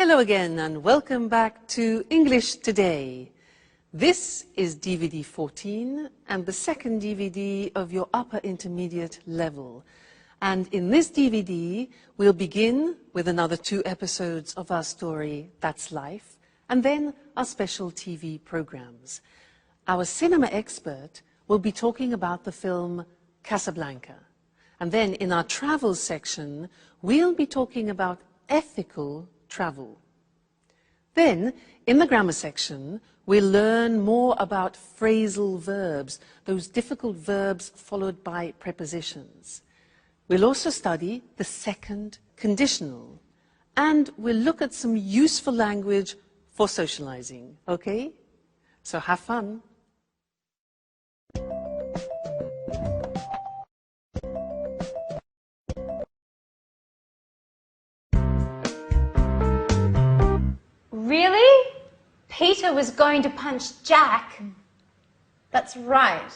Hello again and welcome back to English Today. This is DVD 14 and the second DVD of your upper intermediate level. And in this DVD, we'll begin with another 2 episodes of our story, That's Life, and then our special TV programs. Our cinema expert will be talking about the film Casablanca. And then in our travel section, we'll be talking about ethical travel. Then, in the grammar section, we'll learn more about phrasal verbs, those difficult verbs followed by prepositions. We'll also study the second conditional, and we'll look at some useful language for socializing, okay? So have fun. Really? Peter was going to punch Jack? That's right.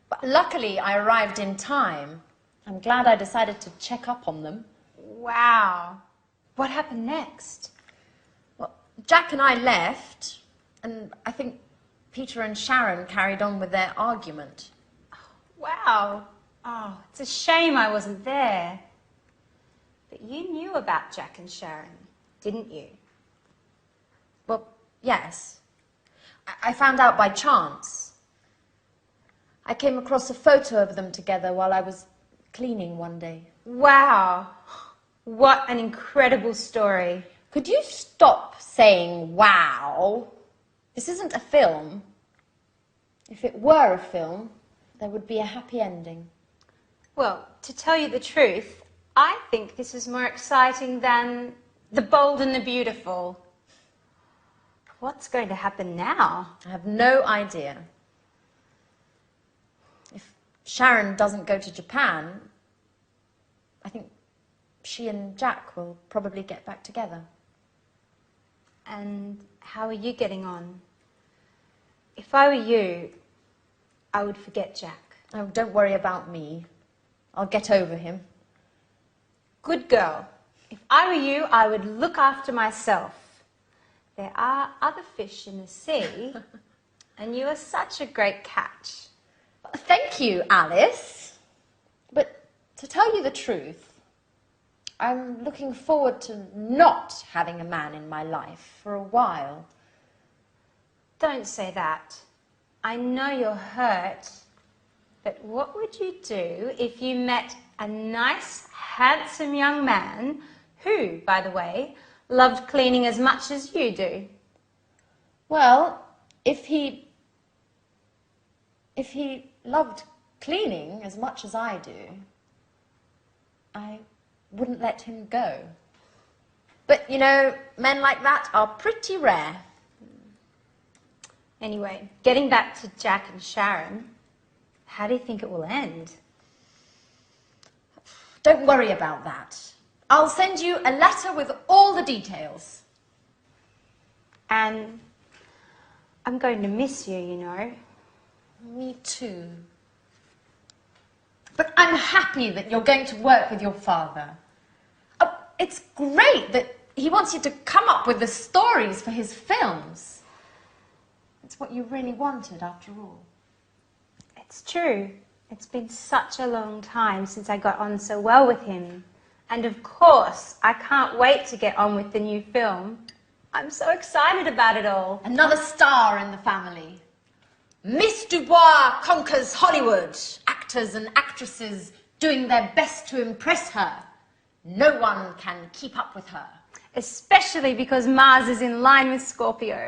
But luckily I arrived in time. I'm glad I decided to check up on them. Wow. What happened next? Well, Jack and I left, and I think Peter and Sharon carried on with their argument. Wow. Oh, it's a shame I wasn't there. But you knew about Jack and Sharon, didn't you? Well, yes. I found out by chance. I came across a photo of them together while I was cleaning one day. Wow. What an incredible story. Could you stop saying wow? This isn't a film. If it were a film, there would be a happy ending. Well, to tell you the truth, I think this is more exciting than The Bold and the Beautiful. What's going to happen now? I have no idea. If Sharon doesn't go to Japan, I think she and Jack will probably get back together. And how are you getting on? If I were you, I would forget Jack. Oh, don't worry about me. I'll get over him. Good girl. If I were you, I would look after myself. There are other fish in the sea, and you are such a great catch. Thank you, Alice. But to tell you the truth, I'm looking forward to not having a man in my life for a while. Don't say that. I know you're hurt, but what would you do if you met a nice, handsome young man who, by the way, loved cleaning as much as you do? Well, if he loved cleaning as much as I do, I wouldn't let him go. But, you know, men like that are pretty rare. Anyway, getting back to Jack and Sharon, how do you think it will end? Don't worry about that. I'll send you a letter with all the details. And I'm going to miss you, you know. Me too. But I'm happy that you're going to work with your father. Oh, it's great that he wants you to come up with the stories for his films. It's what you really wanted, after all. It's true. It's been such a long time since I got on so well with him. And of course, I can't wait to get on with the new film. I'm so excited about it all. Another star in the family. Miss Dubois conquers Hollywood. Actors and actresses doing their best to impress her. No one can keep up with her. Especially because Mars is in line with Scorpio.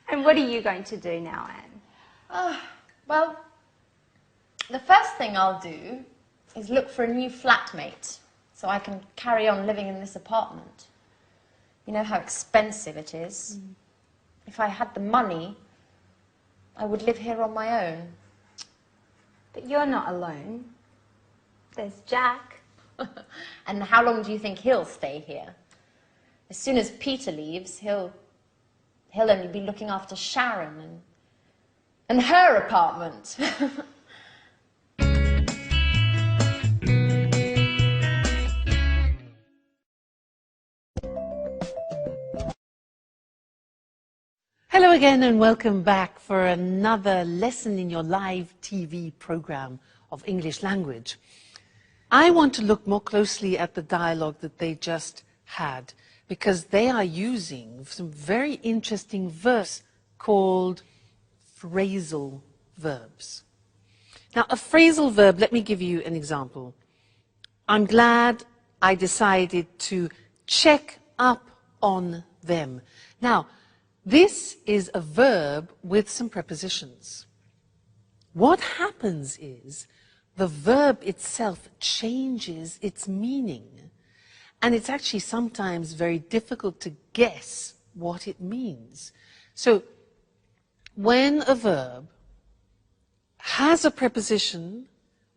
And what are you going to do now, Anne? Well, the first thing I'll do is look for a new flatmate so I can carry on living in this apartment. You know how expensive it is. If I had the money, I would live here on my own. But you're not alone. There's Jack. And how long do you think he'll stay here? As soon as Peter leaves, he'll only be looking after Sharon and her apartment. Hello again and welcome back for another lesson in your live TV program of English language. I want to look more closely at the dialogue that they just had because they are using some very interesting verbs called phrasal verbs. Now, a phrasal verb, let me give you an example. I'm glad I decided to check up on them. Now, this is a verb with some prepositions. What happens is the verb itself changes its meaning, and it's actually sometimes very difficult to guess what it means. So, when a verb has a preposition,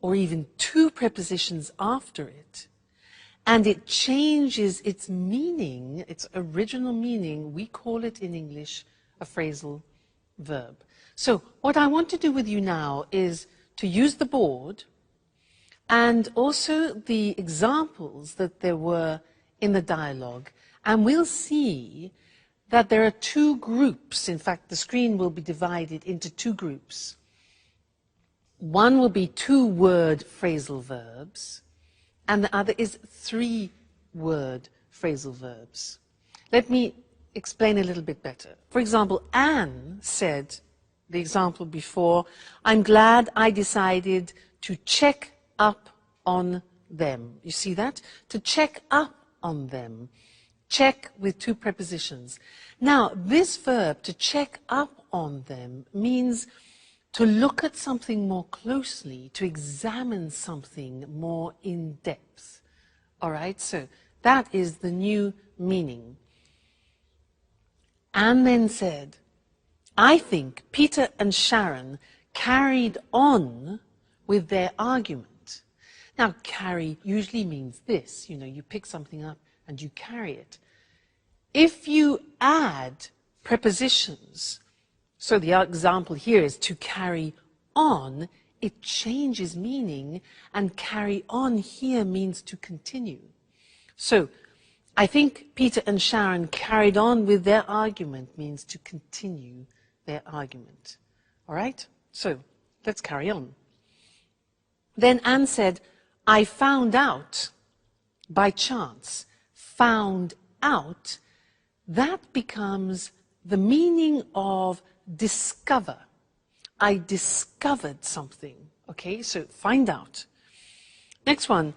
or even two prepositions after it, and it changes its meaning, its original meaning, we call it in English a phrasal verb. So what I want to do with you now is to use the board and also the examples that there were in the dialogue, and we'll see that there are two groups. In fact, the screen will be divided into two groups. One will be two-word phrasal verbs, and the other is three-word phrasal verbs. Let me explain a little bit better. For example, Anne said, the example before, I'm glad I decided to check up on them. You see that? To check up on them. Check with two prepositions. Now, this verb, to check up on them, means to look at something more closely, to examine something more in depth. All right, so that is the new meaning. Anne then said, I think Peter and Sharon carried on with their argument. Now, carry usually means this, you pick something up and you carry it. If you add prepositions, so the example here is to carry on, it changes meaning, and carry on here means to continue. So, I think Peter and Sharon carried on with their argument means to continue their argument. All right? So, let's carry on. Then Anne said, I found out by chance. Found out, that becomes the meaning of discover. I discovered something. Okay, so find out. Next one.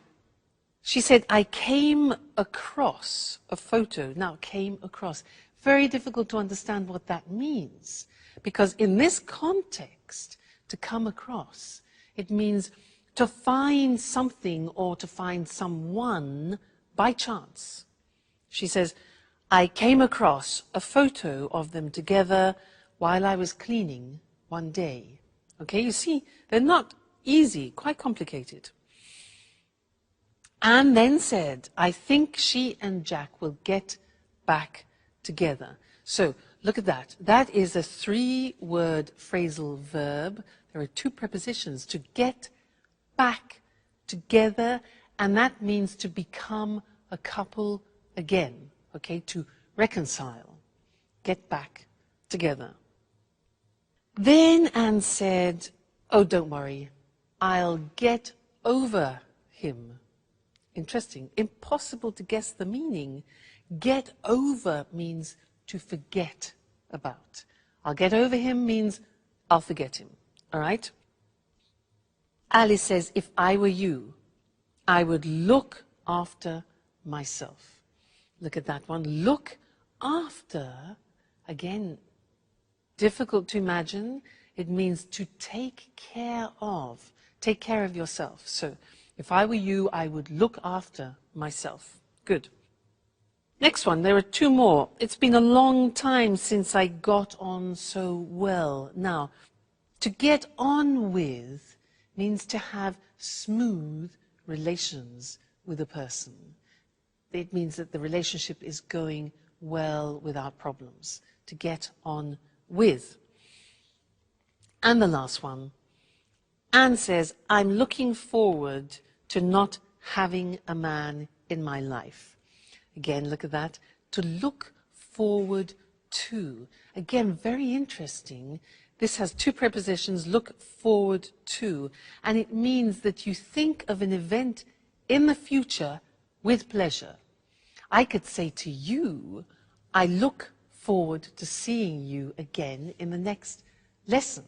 She said, I came across a photo. Now, came across. Very difficult to understand what that means. Because in this context, to come across, it means to find something or to find someone by chance. She says, I came across a photo of them together while I was cleaning one day. Okay, you see, they're not easy, quite complicated. Anne then said, I think she and Jack will get back together. So, look at that. That is a three-word phrasal verb. There are two prepositions, to get back together, and that means to become a couple again. Okay, to reconcile, get back together. Then Anne said, oh, don't worry, I'll get over him. Interesting, impossible to guess the meaning. Get over means to forget about. I'll get over him means I'll forget him, all right? Alice says, if I were you, I would look after myself. Look at that one. Look after, again, difficult to imagine. It means to take care of. Take care of yourself. So, if I were you, I would look after myself. Good. Next one. There are two more. It's been a long time since I got on so well. Now, to get on with means to have smooth relations with a person. It means that the relationship is going well without problems. To get on with. And the last one. Anne says, I'm looking forward to not having a man in my life. Again, look at that. To look forward to. Again, very interesting. This has two prepositions, look forward to, and it means that you think of an event in the future with pleasure. I could say to you, I look forward to seeing you again in the next lesson.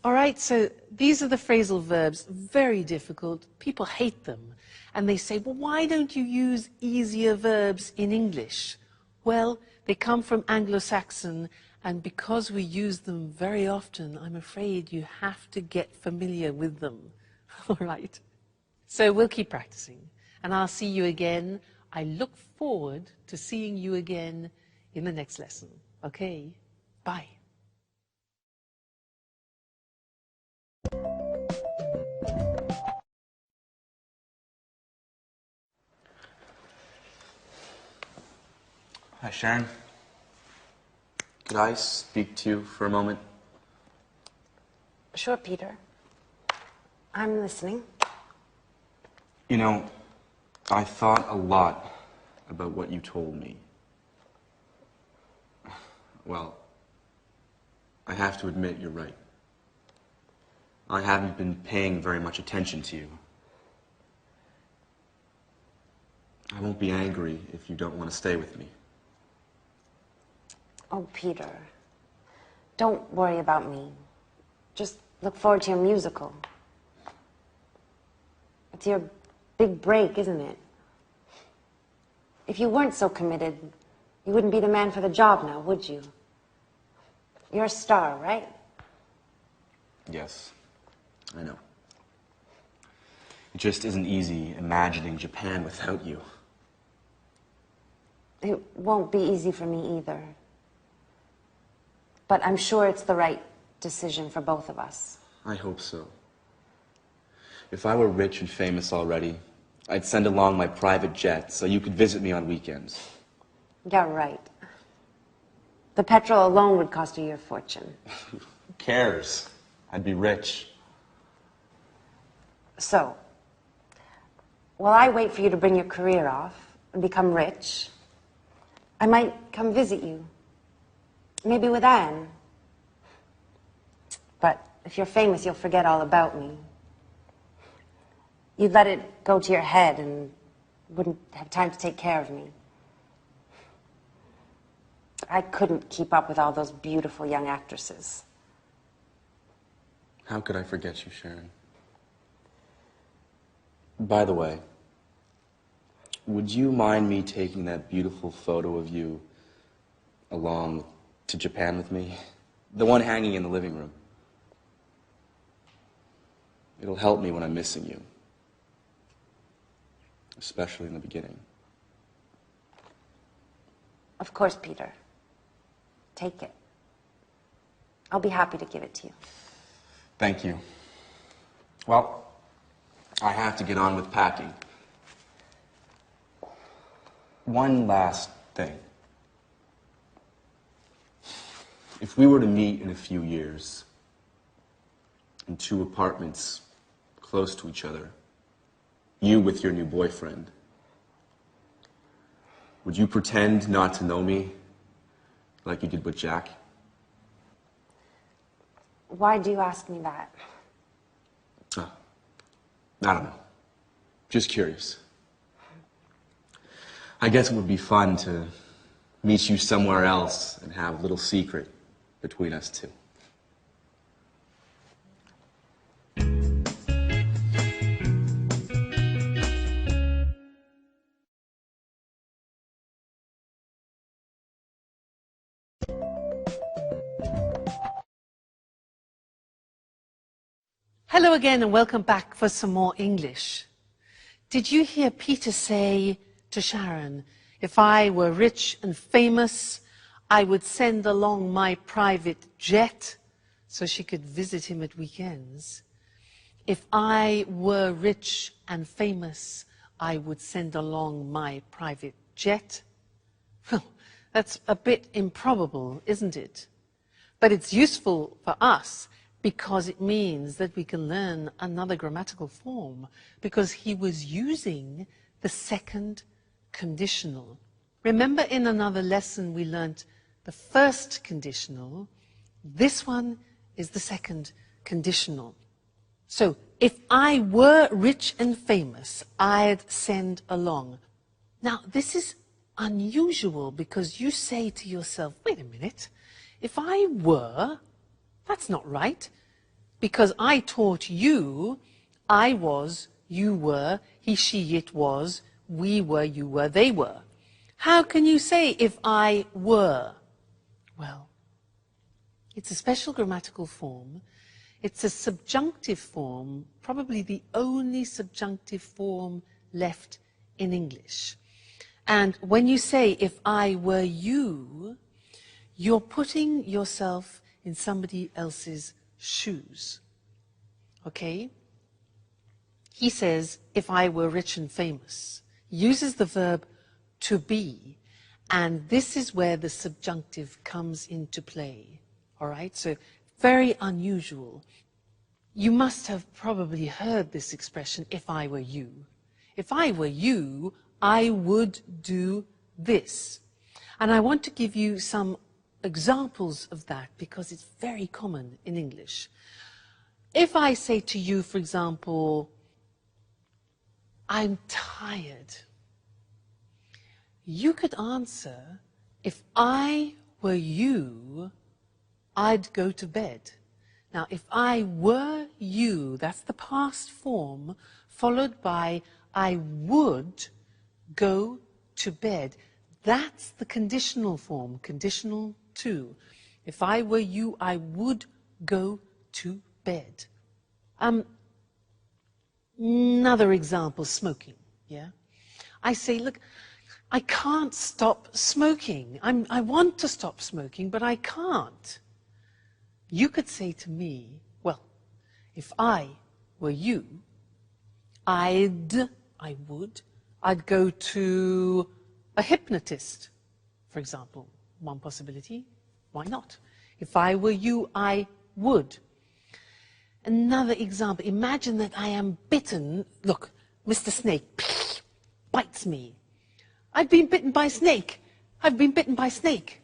All right, so these are the phrasal verbs, very difficult. People hate them. And they say, well, why don't you use easier verbs in English? Well, they come from Anglo-Saxon, and because we use them very often, I'm afraid you have to get familiar with them. All right? So we'll keep practicing, and I'll see you again. I look forward to seeing you again in the next lesson. Okay? Bye. Hi, Sharon. Could I speak to you for a moment? Sure, Peter. I'm listening. You know, I thought a lot about what you told me. Well, I have to admit you're right. I haven't been paying very much attention to you. I won't be angry if you don't want to stay with me. Oh, Peter. Don't worry about me. Just look forward to your musical. It's your big break, isn't it? If you weren't so committed, you wouldn't be the man for the job now, would you? You're a star, right? Yes, I know. It just isn't easy imagining Japan without you. It won't be easy for me either. But I'm sure it's the right decision for both of us. I hope so. If I were rich and famous already, I'd send along my private jet so you could visit me on weekends. Yeah, right. The petrol alone would cost you your fortune. Who cares? I'd be rich. So, while I wait for you to bring your career off and become rich, I might come visit you. Maybe with Anne. But if you're famous, you'll forget all about me. You'd let it go to your head and wouldn't have time to take care of me. I couldn't keep up with all those beautiful young actresses. How could I forget you, Sharon? By the way, would you mind me taking that beautiful photo of you along to Japan with me? The one hanging in the living room. It'll help me when I'm missing you. Especially in the beginning. Of course, Peter. Take it. I'll be happy to give it to you. Thank you. Well, I have to get on with packing. One last thing. If we were to meet in a few years, in two apartments close to each other, you with your new boyfriend, would you pretend not to know me like you did with Jack? Why do you ask me that? I don't know. Just curious. I guess it would be fun to meet you somewhere else and have a little secret between us two. Hello again and welcome back for some more English. Did you hear Peter say to Sharon, if I were rich and famous, I would send along my private jet so she could visit him at weekends? If I were rich and famous, I would send along my private jet. Well, that's a bit improbable, isn't it? But it's useful for us because it means that we can learn another grammatical form, because he was using the second conditional. Remember in another lesson we learnt the first conditional. This one is the second conditional. So, if I were rich and famous, I'd send along. Now, this is unusual because you say to yourself, wait a minute, if I were, that's not right, because I taught you, I was, you were, he, she, it was, we were, you were, they were. How can you say if I were? Well, it's a special grammatical form. It's a subjunctive form, probably the only subjunctive form left in English. And when you say, if I were you, you're putting yourself in somebody else's shoes. Okay? He says, if I were rich and famous. He uses the verb to be, and this is where the subjunctive comes into play. All right? So, very unusual. You must have probably heard this expression, if I were you. If I were you, I would do this. And I want to give you some examples of that because it's very common in English. If I say to you, for example, I'm tired, you could answer, if I were you, I'd go to bed. Now, if I were you, that's the past form, followed by I would go to bed. That's the conditional form, conditional to. If I were you, I would go to bed. Another example, smoking, yeah? I say, look, I can't stop smoking. I want to stop smoking, but I can't. You could say to me, well, if I were you, I'd go to a hypnotist, for example. One possibility, why not? If I were you, I would. Another example, imagine that I am bitten. Look, Mr. Snake bites me. I've been bitten by a snake. I've been bitten by a snake.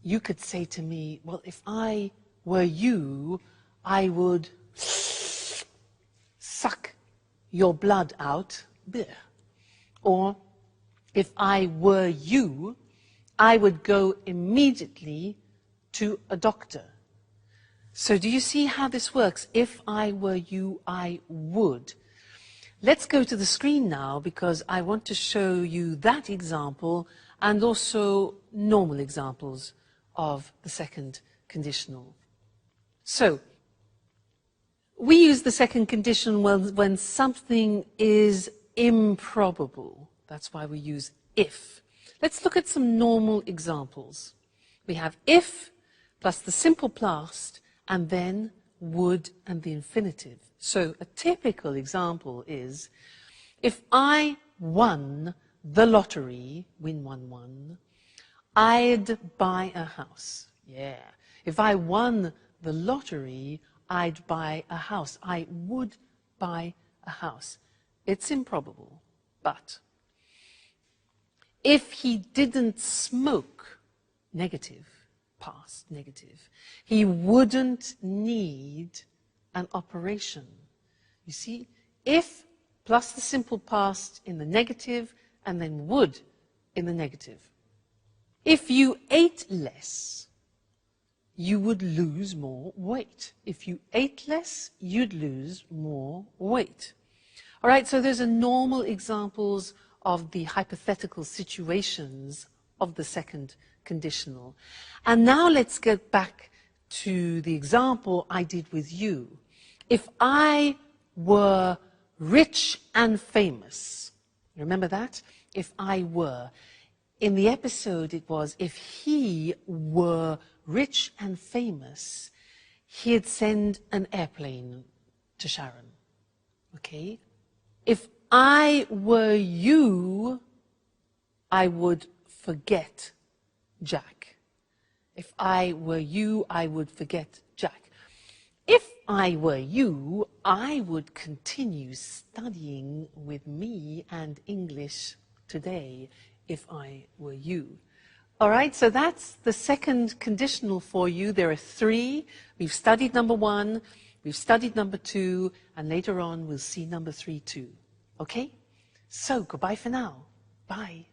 You could say to me, well, if I were you, I would suck your blood out. Or, if I were you, I would go immediately to a doctor. So do you see how this works? If I were you, I would. Let's go to the screen now because I want to show you that example and also normal examples of the second conditional. So, we use the second conditional when something is improbable. That's why we use if. Let's look at some normal examples. We have if plus the simple past and then would and the infinitive. So a typical example is, if I won the lottery, win 1-1, I'd buy a house. Yeah. If I won the lottery, I'd buy a house. I would buy a house. It's improbable, but if he didn't smoke, negative, past, negative, he wouldn't need an operation. You see, if plus the simple past in the negative and then would in the negative. If you ate less, you would lose more weight. If you ate less, you'd lose more weight. All right, so those are normal examples of the hypothetical situations of the second conditional. And now let's get back to the example I did with you. If I were rich and famous, remember that? If I were. In the episode it was, if he were rich and famous, he'd send an airplane to Sharon. Okay? If I were you, I would forget Jack. If I were you, I would forget Jack. If I were you, I would continue studying with me and English today, if I were you. All right, so that's the second conditional for you. There are three. We've studied number one, we've studied number two, and later on we'll see number three too. Okay? So, goodbye for now. Bye.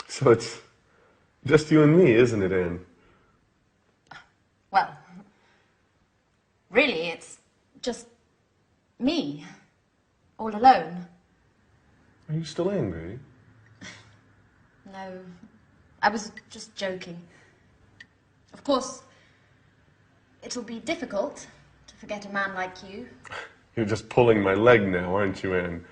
So it's just you and me, isn't it, Anne? Well, really, it's just me, all alone. Are you still angry? No, I was just joking. Of course, it'll be difficult to forget a man like you. You're just pulling my leg now, aren't you, Anne?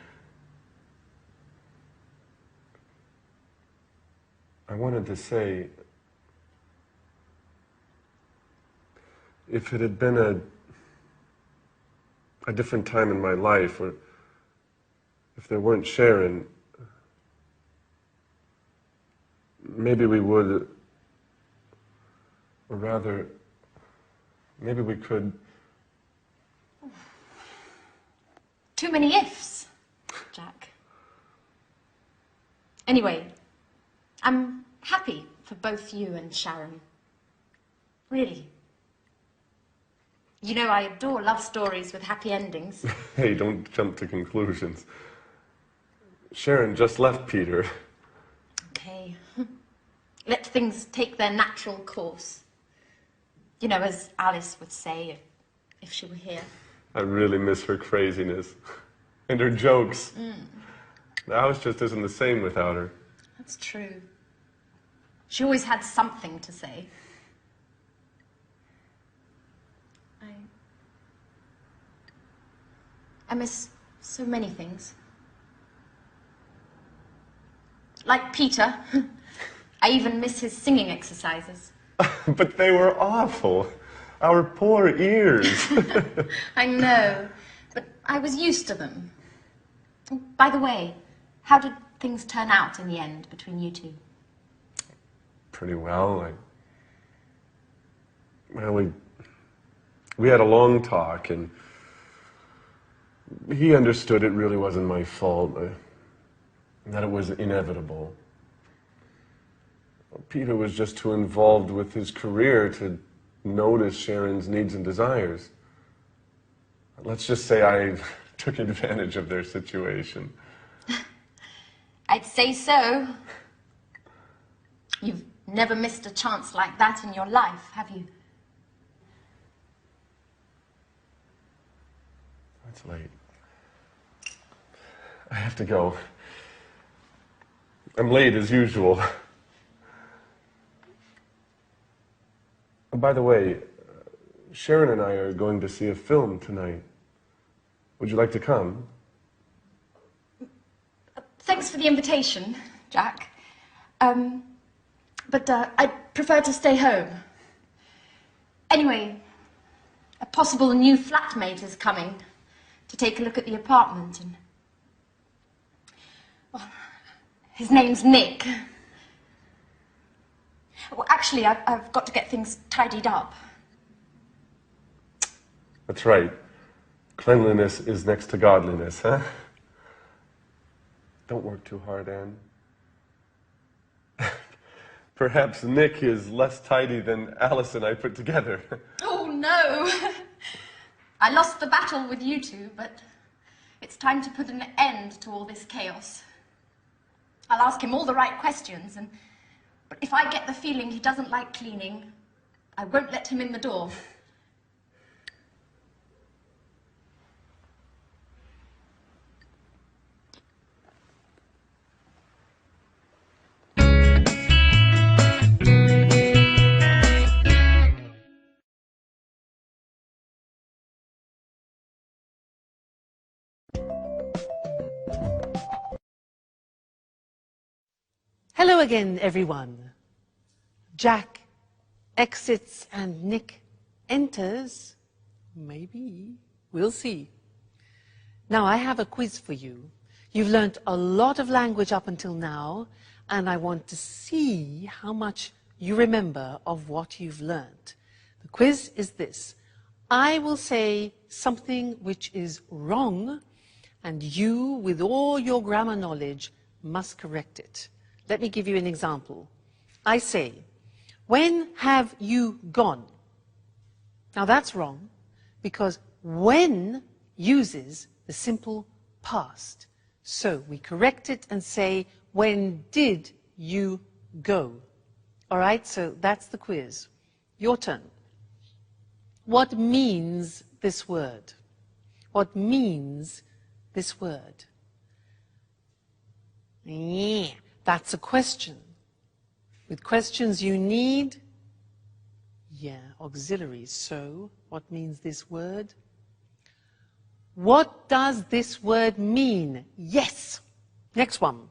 I wanted to say, if it had been a different time in my life, or if there weren't Sharon, maybe we would, or rather, maybe we could. Too many ifs, Jack. Anyway, I'm happy for both you and Sharon. Really. You know, I adore love stories with happy endings. Hey, don't jump to conclusions. Sharon just left Peter. Okay. Let things take their natural course. You know, as Alice would say if she were here. I really miss her craziness. And her jokes. The house just isn't the same without her. That's true. She always had something to say. I miss so many things. Like Peter. I even miss his singing exercises. But they were awful. Our poor ears. I know, but I was used to them. By the way, how did things turn out in the end between you two? Pretty well. We had a long talk, and he understood it really wasn't my fault, and that it was inevitable. Peter was just too involved with his career to notice Sharon's needs and desires. Let's just say I took advantage of their situation. I'd say so. You've never missed a chance like that in your life, have you? It's late. I have to go. I'm late as usual. By the way, Sharon and I are going to see a film tonight. Would you like to come? Thanks for the invitation, Jack. But I'd prefer to stay home. Anyway, a possible new flatmate is coming to take a look at the apartment, and well, his name's Nick. Well, actually, I've got to get things tidied up. That's right. Cleanliness is next to godliness, huh? Don't work too hard, Anne. Perhaps Nick is less tidy than Alice and I put together. Oh, no. I lost the battle with you two, but it's time to put an end to all this chaos. I'll ask him all the right questions, but if I get the feeling he doesn't like cleaning, I won't let him in the door. Hello again, everyone. Jack exits and Nick enters. Maybe. We'll see. Now, I have a quiz for you. You've learnt a lot of language up until now, and I want to see how much you remember of what you've learnt. The quiz is this. I will say something which is wrong, and you, with all your grammar knowledge, must correct it. Let me give you an example. I say, when have you gone? Now that's wrong, because when uses the simple past. So we correct it and say, when did you go? All right, so that's the quiz. Your turn. What means this word? What means this word? Yeah, that's a question. With questions you need, auxiliaries. So, what means this word? What does this word mean? Yes. Next one.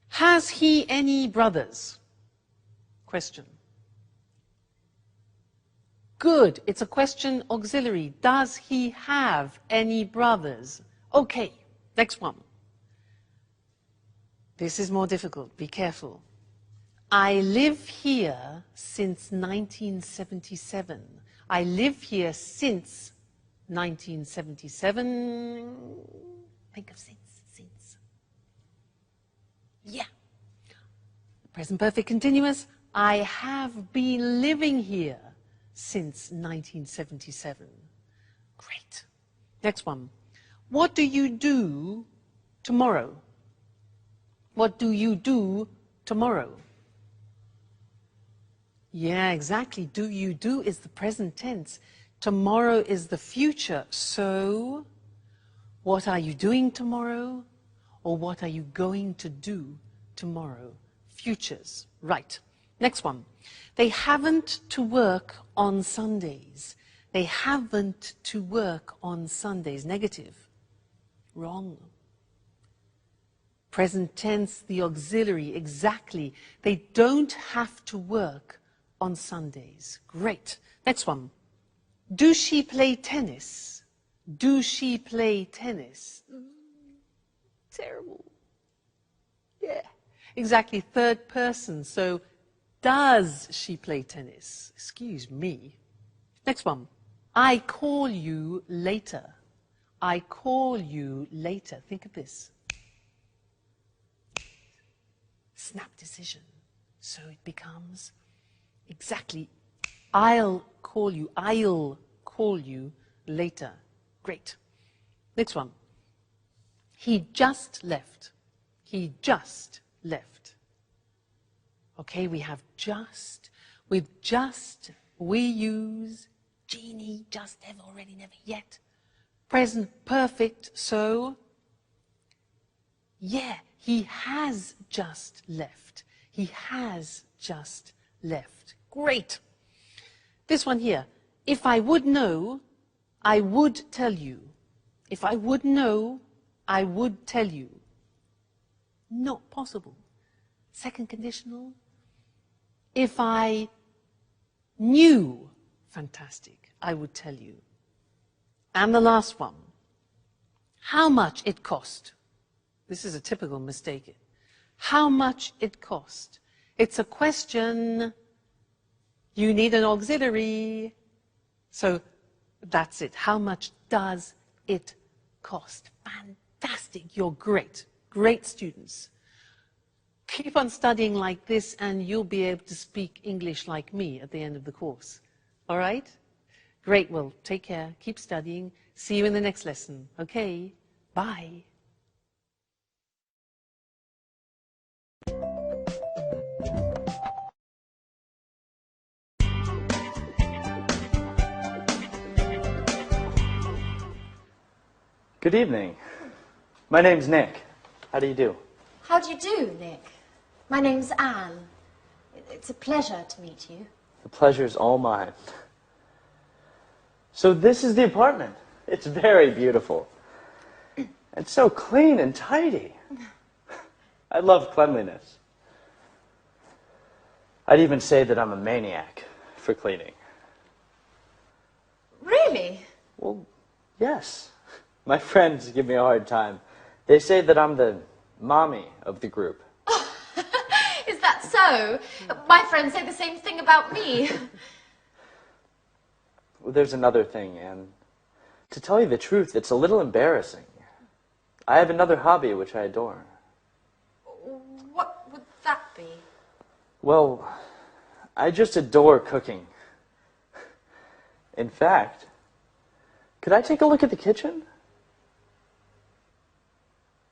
Has he any brothers? Question. Good. It's a question auxiliary. Does he have any brothers? Okay. Next one. This is more difficult. Be careful. I live here since 1977. I live here since 1977. Think of since. Yeah. Present perfect continuous. I have been living here since 1977. Great. Next one. What do you do tomorrow? What do you do tomorrow? Yeah, exactly. Do you do is the present tense. Tomorrow is the future. So, what are you doing tomorrow? Or what are you going to do tomorrow? Futures. Right. Next one. They haven't to work on Sundays. They haven't to work on Sundays. Negative. Wrong. Present tense, the auxiliary. Exactly. They don't have to work on Sundays. Great. Next one. Do she play tennis? Do she play tennis? Terrible. Yeah. Exactly. Third person. So, does she play tennis? Excuse me. Next one. I call you later. I call you later. Think of this. Snap decision. So it becomes exactly, I'll call you later. Great. Next one. He just left. He just left. Okay, we have just. With just, we use genie, just, never, already, never, yet. Present perfect, so, yeah, he has just left. He has just left. Great. This one here. If I would know, I would tell you. If I would know, I would tell you. Not possible. Second conditional. If I knew, fantastic, I would tell you. And the last one. How much it cost. This is a typical mistake. How much it cost. It's a question. You need an auxiliary. So that's it. How much does it cost? Fantastic. You're great. Great students. Keep on studying like this and you'll be able to speak English like me at the end of the course. All right? Great. Well, take care. Keep studying. See you in the next lesson. Okay? Bye. Good evening. My name's Nick. How do you do? How do you do, Nick? My name's Anne. It's a pleasure to meet you. The pleasure's all mine. So this is the apartment. It's very beautiful. It's so clean and tidy. I love cleanliness. I'd even say that I'm a maniac for cleaning. Really? Well, yes. My friends give me a hard time. They say that I'm the mommy of the group. Is that so? My friends say the same thing about me. Well, there's another thing, Anne. To tell you the truth, it's a little embarrassing. I have another hobby which I adore. What would that be? Well, I just adore cooking. In fact, could I take a look at the kitchen?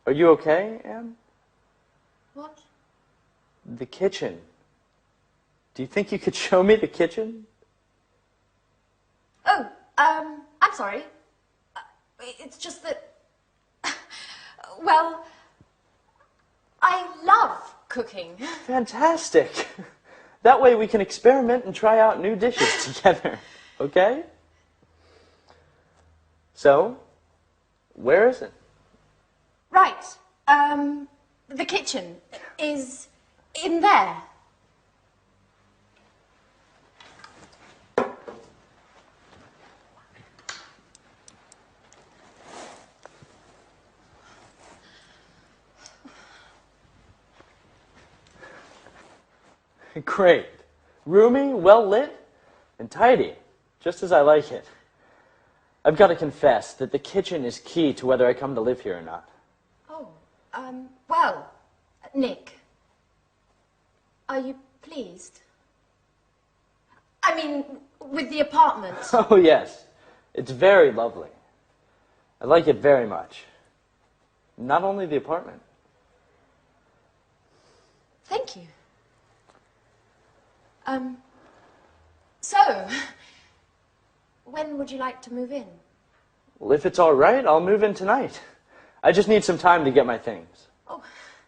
Are you okay, Anne? What? The kitchen. Do you think you could show me the kitchen? Oh, I'm sorry. It's just that, well, I love cooking. Fantastic. That way we can experiment and try out new dishes together, okay? So, where is it? Right. The kitchen is in there. Great. Roomy, well lit, and tidy, just as I like it. I've got to confess that the kitchen is key to whether I come to live here or not. Oh, well, Nick, are you pleased? I mean, with the apartment. Oh, yes. It's very lovely. I like it very much. Not only the apartment. Thank you. So, when would you like to move in? Well, if it's all right, I'll move in tonight. I just need some time to get my things. Oh,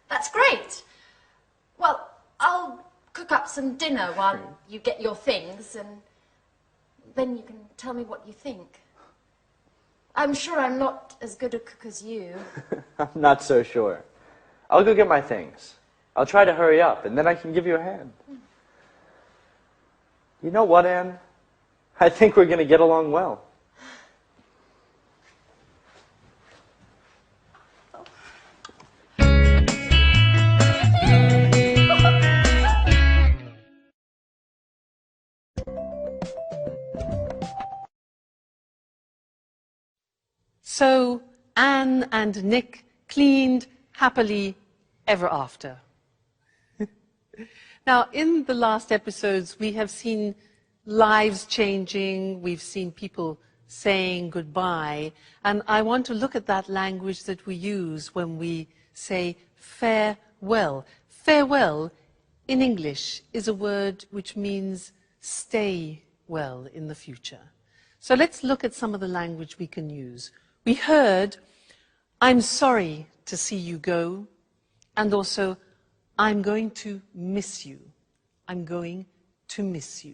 that's great. Well, I'll cook up some dinner while you get your things, and then you can tell me what you think. I'm sure I'm not as good a cook as you. I'm not so sure. I'll go get my things. I'll try to hurry up, and then I can give you a hand. You know what, Anne? I think we're going to get along well. So Anne and Nick cleaned happily ever after. Now, in the last episodes, we have seen lives changing, we've seen people saying goodbye, and I want to look at that language that we use when we say farewell. Farewell, in English, is a word which means stay well in the future. So let's look at some of the language we can use. We heard, I'm sorry to see you go, and also, I'm going to miss you. I'm going to miss you.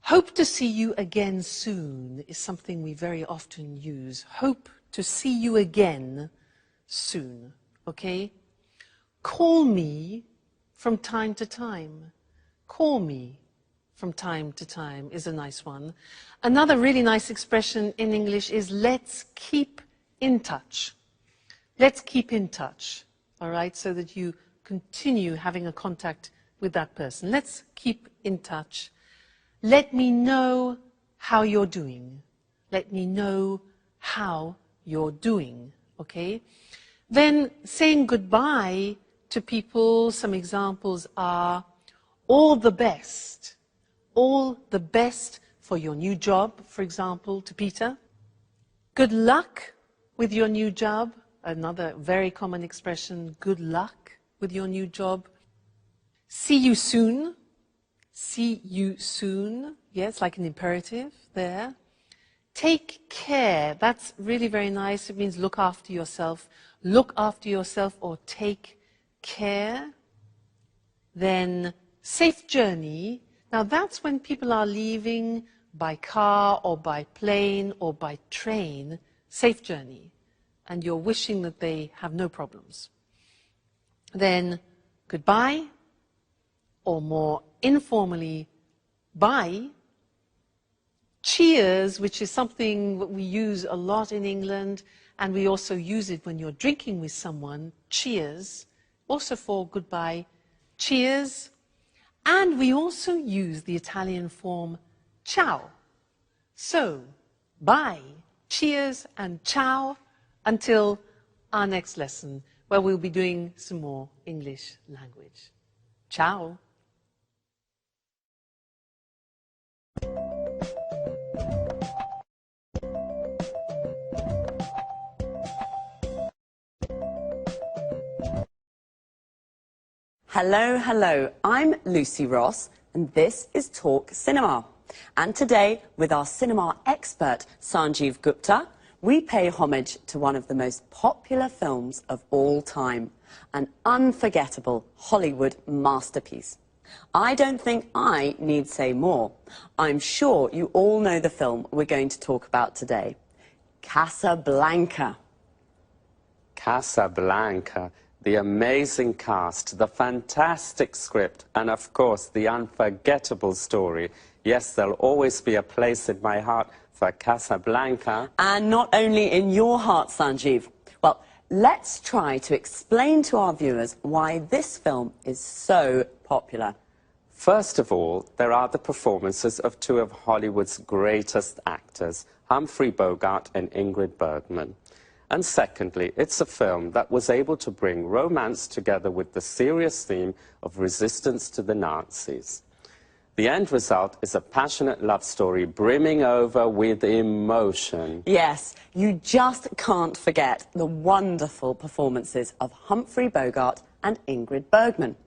Hope to see you again soon is something we very often use. Hope to see you again soon, okay? Call me from time to time. Call me from time to time is a nice one. Another really nice expression in English is let's keep in touch. Let's keep in touch, all right, so that you continue having a contact with that person. Let's keep in touch. Let me know how you're doing. Let me know how you're doing, okay? Then saying goodbye to people, some examples are all the best. All the best for your new job, for example, to Peter. Good luck with your new job. Another very common expression, good luck with your new job. See you soon. See you soon. Yes, like an imperative there. Take care. That's really very nice. It means look after yourself. Look after yourself or take care. Then safe journey. Now that's when people are leaving by car or by plane or by train. Safe journey. And you're wishing that they have no problems. Then goodbye, or more informally, bye. Cheers, which is something that we use a lot in England, and we also use it when you're drinking with someone, cheers, also for goodbye, cheers. And we also use the Italian form ciao. So, bye, cheers, and ciao until our next lesson, where we'll be doing some more English language. Ciao. Hello, hello. I'm Lucy Ross, and this is Talk Cinema. And today, with our cinema expert, Sanjeev Gupta, we pay homage to one of the most popular films of all time, an unforgettable Hollywood masterpiece. I don't think I need say more. I'm sure you all know the film we're going to talk about today. Casablanca. Casablanca. The amazing cast, the fantastic script, and of course the unforgettable story. Yes, there'll always be a place in my heart for Casablanca. And not only in your heart, Sanjeev. Well, let's try to explain to our viewers why this film is so popular. First of all, there are the performances of two of Hollywood's greatest actors, Humphrey Bogart and Ingrid Bergman. And secondly, it's a film that was able to bring romance together with the serious theme of resistance to the Nazis. The end result is a passionate love story brimming over with emotion. Yes, you just can't forget the wonderful performances of Humphrey Bogart and Ingrid Bergman.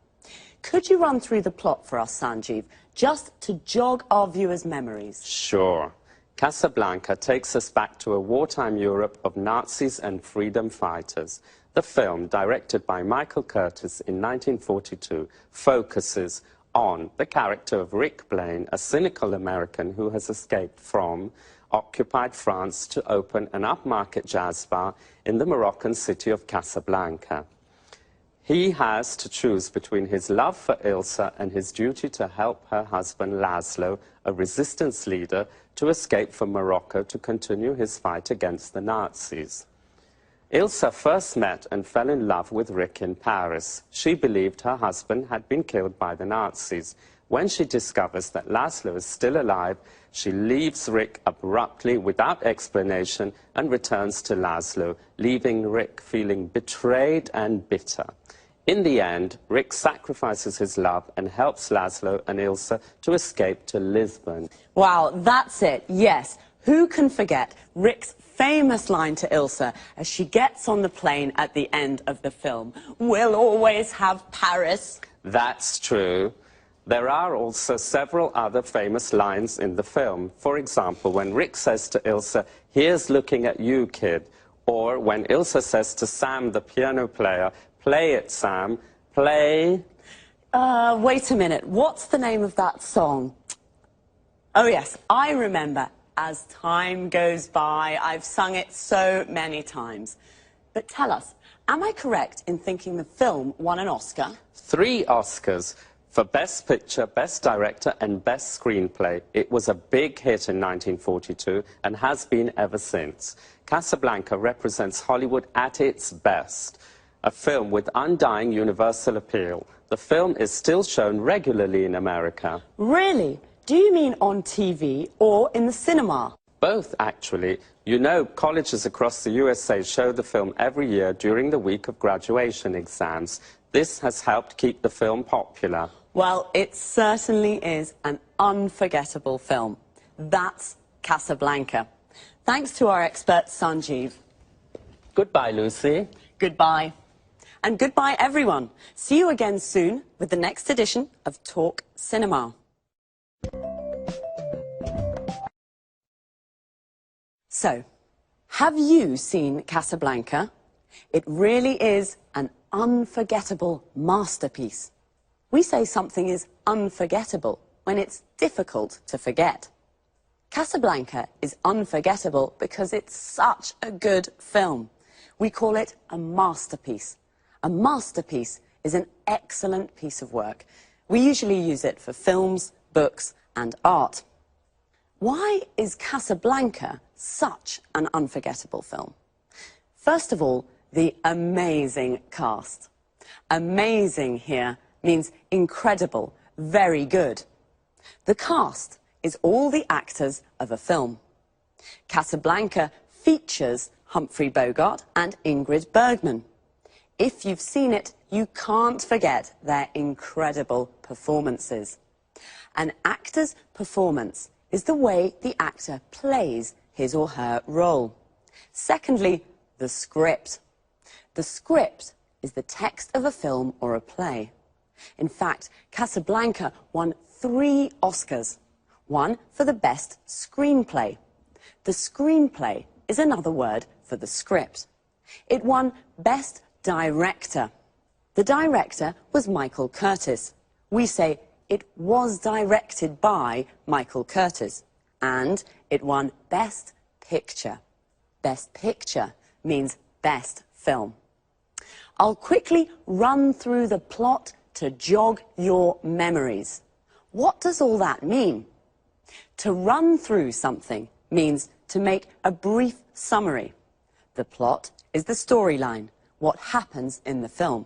Could you run through the plot for us, Sanjeev, just to jog our viewers' memories? Sure. Casablanca takes us back to a wartime Europe of Nazis and freedom fighters. The film, directed by Michael Curtis in 1942, focuses on the character of Rick Blaine, a cynical American who has escaped from occupied France to open an upmarket jazz bar in the Moroccan city of Casablanca. He has to choose between his love for Ilsa and his duty to help her husband Laszlo, a resistance leader, to escape from Morocco to continue his fight against the Nazis. Ilsa first met and fell in love with Rick in Paris. She believed her husband had been killed by the Nazis. When she discovers that Laszlo is still alive, she leaves Rick abruptly without explanation and returns to Laszlo, leaving Rick feeling betrayed and bitter. In the end, Rick sacrifices his love and helps Laszlo and Ilsa to escape to Lisbon. Wow, that's it, yes. Who can forget Rick's famous line to Ilsa as she gets on the plane at the end of the film? We'll always have Paris. That's true. There are also several other famous lines in the film. For example, when Rick says to Ilsa, "Here's looking at you, kid." Or when Ilsa says to Sam, the piano player, "Play it, Sam, play." Wait a minute, what's the name of that song? Oh yes, I remember. As time goes by, I've sung it so many times. But tell us, am I correct in thinking the film won an Oscar? 3 Oscars for Best Picture, Best Director and Best Screenplay. It was a big hit in 1942 and has been ever since. Casablanca represents Hollywood at its best. A film with undying universal appeal. The film is still shown regularly in America. Really? Do you mean on TV or in the cinema? Both, actually. You know, colleges across the USA show the film every year during the week of graduation exams. This has helped keep the film popular. Well, it certainly is an unforgettable film. That's Casablanca. Thanks to our expert, Sanjeev. Goodbye, Lucy. Goodbye. And goodbye, everyone. See you again soon with the next edition of Talk Cinema. So, have you seen Casablanca? It really is an unforgettable masterpiece. We say something is unforgettable when it's difficult to forget. Casablanca is unforgettable because it's such a good film. We call it a masterpiece. A masterpiece is an excellent piece of work We usually use it for films, books, and art. Why is Casablanca such an unforgettable film? First of all, the amazing cast. Amazing here means incredible, very good. The cast is all the actors of a film. Casablanca features Humphrey Bogart and Ingrid Bergman. If you've seen it, you can't forget their incredible performances. An actor's performance is the way the actor plays his or her role. Secondly, the script. The script is the text of a film or a play. In fact, Casablanca won 3 Oscars, one for the best screenplay. The screenplay is another word for the script. It won Best Director. The director was Michael Curtis. We say it was directed by Michael Curtis. And it won Best Picture. Best Picture means best film. I'll quickly run through the plot to jog your memories. What does all that mean? To run through something means to make a brief summary. The plot is the storyline, what happens in the film.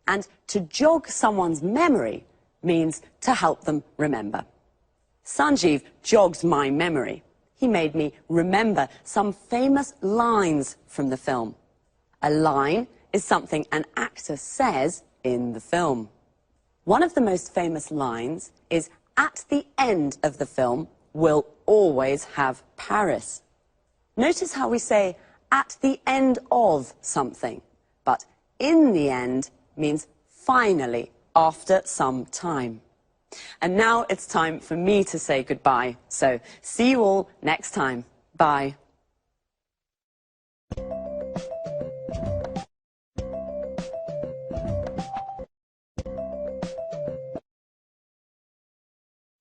And to jog someone's memory means to help them remember. Sanjeev jogged my memory. He made me remember some famous lines from the film. A line is something an actor says in the film. One of the most famous lines is, "At the end of the film, we'll always have Paris." Notice how we say, "at the end of something," but "in the end" means finally, after some time. And now it's time for me to say goodbye. So, see you all next time. Bye.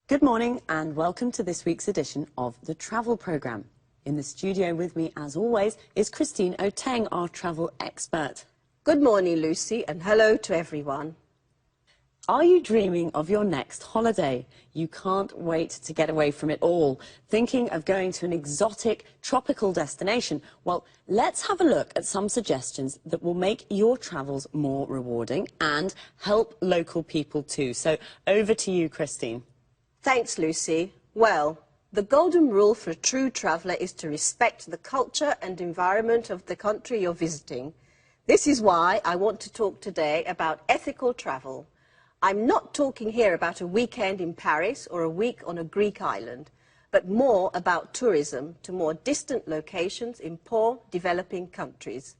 Good morning and welcome to this week's edition of the Travel Programme. In the studio with me, as always, is Christine Oteng, our travel expert. Good morning, Lucy, and hello to everyone. Are you dreaming of your next holiday? You can't wait to get away from it all. Thinking of going to an exotic, tropical destination? Well, let's have a look at some suggestions that will make your travels more rewarding and help local people too. So, over to you, Christine. Thanks, Lucy. Well, the golden rule for a true traveller is to respect the culture and environment of the country you're visiting. This is why I want to talk today about ethical travel. I'm not talking here about a weekend in Paris or a week on a Greek island, but more about tourism to more distant locations in poor, developing countries.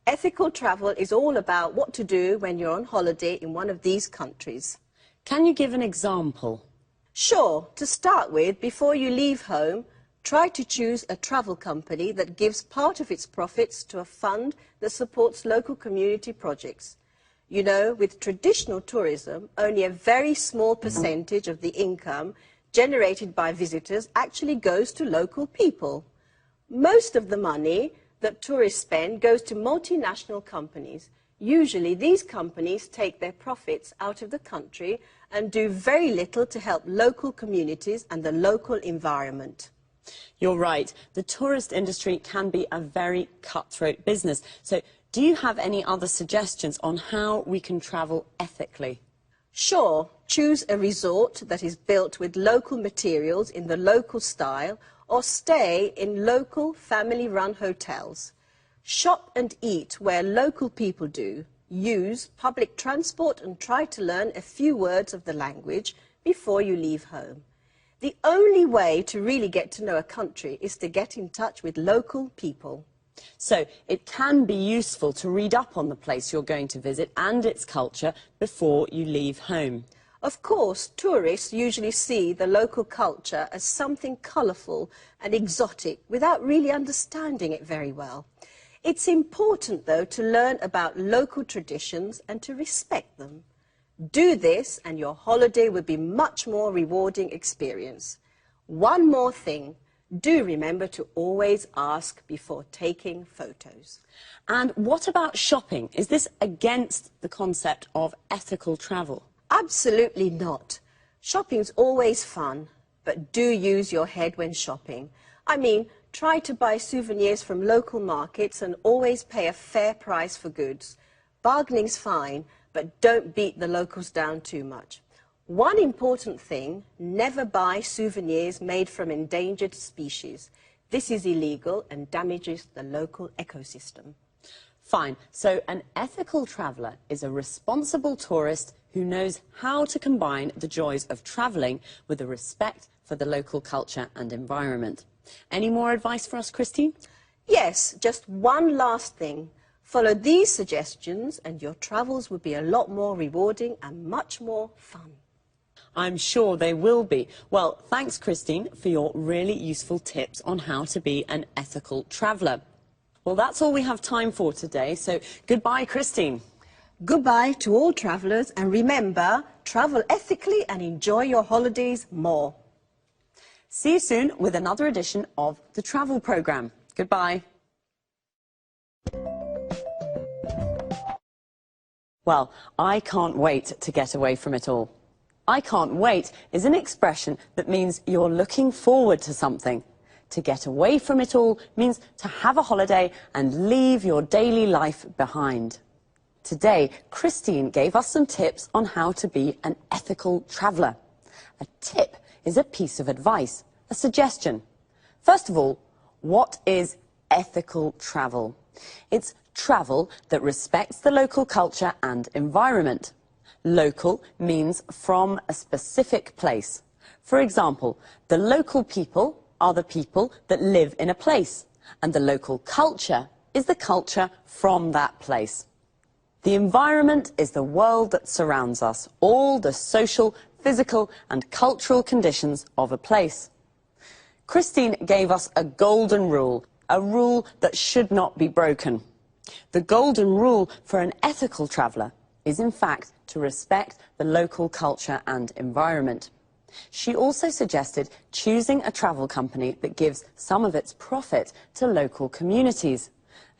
Ethical travel is all about what to do when you're on holiday in one of these countries. Can you give an example? Sure. To start with, before you leave home, try to choose a travel company that gives part of its profits to a fund that supports local community projects. You know, with traditional tourism, only a very small percentage of the income generated by visitors actually goes to local people. Most of the money that tourists spend goes to multinational companies. Usually, these companies take their profits out of the country and do very little to help local communities and the local environment. You're right. The tourist industry can be a very cutthroat business. So, do you have any other suggestions on how we can travel ethically? Sure. Choose a resort that is built with local materials in the local style, or stay in local family-run hotels. Shop and eat where local people do. Use public transport and try to learn a few words of the language before you leave home. The only way to really get to know a country is to get in touch with local people. So it can be useful to read up on the place you're going to visit and its culture before you leave home. Of course, tourists usually see the local culture as something colourful and exotic without really understanding it very well. It's important, though, to learn about local traditions and to respect them. Do this and your holiday will be much more rewarding experience. One more thing. Do remember to always ask before taking photos. And what about shopping? Is this against the concept of ethical travel? Absolutely not. Shopping's always fun, but do use your head when shopping. I mean, try to buy souvenirs from local markets and always pay a fair price for goods. Bargaining's fine, but don't beat the locals down too much. One important thing, never buy souvenirs made from endangered species. This is illegal and damages the local ecosystem. Fine. So an ethical traveller is a responsible tourist who knows how to combine the joys of travelling with a respect for the local culture and environment. Any more advice for us, Christine? Yes, just one last thing. Follow these suggestions and your travels will be a lot more rewarding and much more fun. I'm sure they will be. Well, thanks, Christine, for your really useful tips on how to be an ethical traveller. Well, that's all we have time for today, so goodbye, Christine. Goodbye to all travellers, and remember, travel ethically and enjoy your holidays more. See you soon with another edition of the Travel Programme. Goodbye. Well, I can't wait to get away from it all. I can't wait is an expression that means you're looking forward to something. To get away from it all means to have a holiday and leave your daily life behind. Today, Christine gave us some tips on how to be an ethical traveller. A tip is a piece of advice, a suggestion. First of all, what is ethical travel? It's travel that respects the local culture and environment. Local means from a specific place. For example, the local people are the people that live in a place, and the local culture is the culture from that place. The environment is the world that surrounds us, all the social, physical and cultural conditions of a place. Christine gave us a golden rule, a rule that should not be broken. The golden rule for an ethical traveller is in fact to respect the local culture and environment. She also suggested choosing a travel company that gives some of its profit to local communities.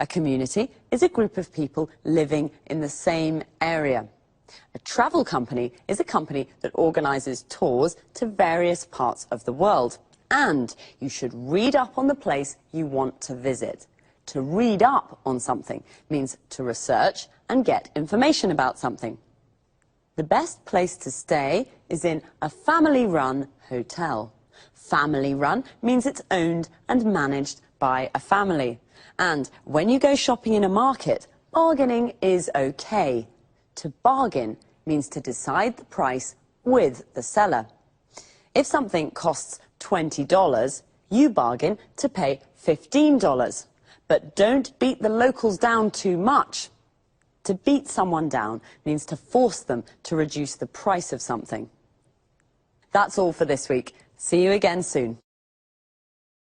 A community is a group of people living in the same area. A travel company is a company that organises tours to various parts of the world. And you should read up on the place you want to visit. To read up on something means to research and get information about something. The best place to stay is in a family-run hotel. Family-run means it's owned and managed by a family. And when you go shopping in a market, bargaining is okay. To bargain means to decide the price with the seller. If something costs $20, you bargain to pay $15. But don't beat the locals down too much. To beat someone down means to force them to reduce the price of something. That's all for this week. See you again soon.